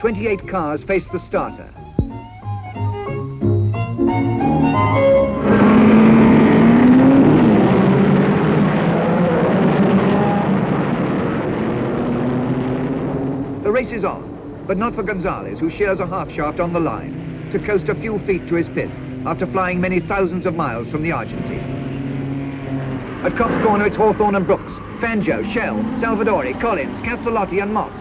28 cars face the starter. The race is on, but not for Gonzalez, who shears a half shaft on the line to coast a few feet to his pit after flying many thousands of miles from the Argentine. At Cops Corner, it's Hawthorne and Brooks, Fangio, Shell, Salvadori, Collins, Castellotti and Moss.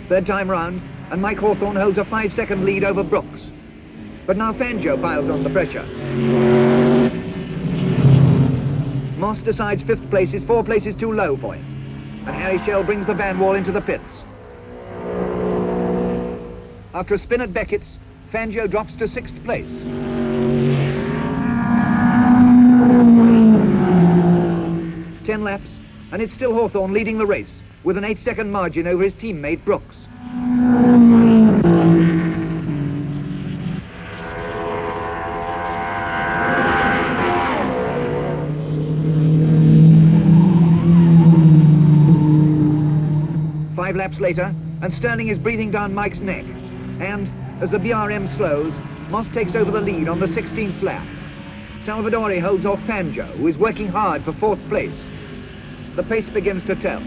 Third time round, and Mike Hawthorne holds a 5-second lead over Brooks. But now Fangio piles on the pressure. Moss decides 5th place is 4 places too low for him, and Harry Shell brings the van wall into the pits. After a spin at Beckett's, Fangio drops to 6th place. Ten laps, and it's still Hawthorne leading the race, with an 8-second margin over his teammate Brooks. Five laps later, and Sterling is breathing down Mike's neck. And, as the BRM slows, Moss takes over the lead on the 16th lap. Salvadori holds off Fangio, who is working hard for 4th place. The pace begins to tell.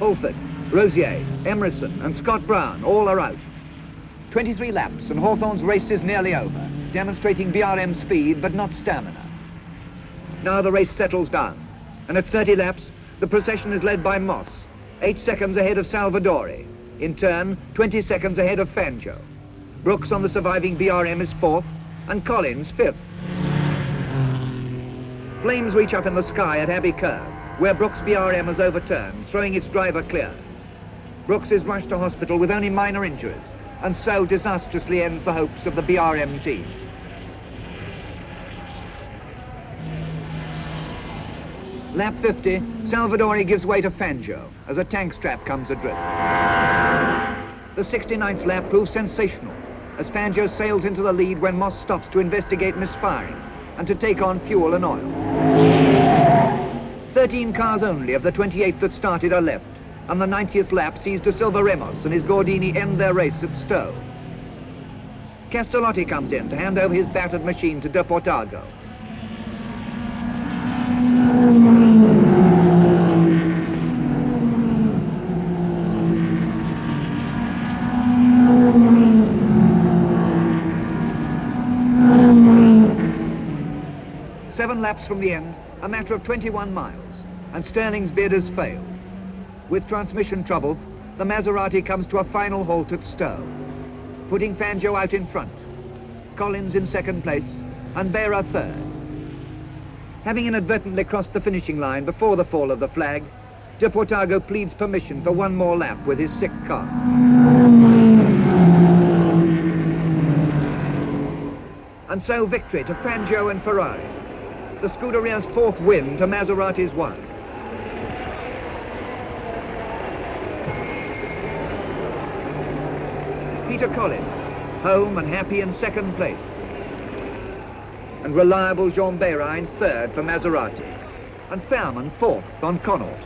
Alford, Rosier, Emerson and Scott Brown all are out. 23 laps and Hawthorne's race is nearly over, demonstrating BRM speed but not stamina. Now the race settles down, and at 30 laps, the procession is led by Moss, 8 seconds ahead of Salvadori, in turn 20 seconds ahead of Fangio. Brooks on the surviving BRM is 4th, and Collins 5th. Flames reach up in the sky at Abbey Curve, where Brooks' BRM is overturned, throwing its driver clear. Brooks is rushed to hospital with only minor injuries, and so disastrously ends the hopes of the BRM team. Lap 50, Salvadori gives way to Fangio as a tank strap comes adrift. The 69th lap proves sensational as Fangio sails into the lead when Moss stops to investigate misfiring and to take on fuel and oil. 13 cars only of the 28 that started are left, and the 90th lap sees De Silva Remos and his Gordini end their race at Stowe. Castellotti comes in to hand over his battered machine to De Portago. Seven laps from the end, a matter of 21 miles, and Sterling's bid has failed. With transmission trouble, the Maserati comes to a final halt at Stowe, putting Fangio out in front, Collins in 2nd place, and Beira 3rd. Having inadvertently crossed the finishing line before the fall of the flag, De Portago pleads permission for one more lap with his sick car. And so victory to Fangio and Ferrari. The Scuderia's 4th win to Maserati's 1. Peter Collins, home and happy in 2nd place. And reliable Jean Beira in 3rd for Maserati. And Fairman 4th on Connaught.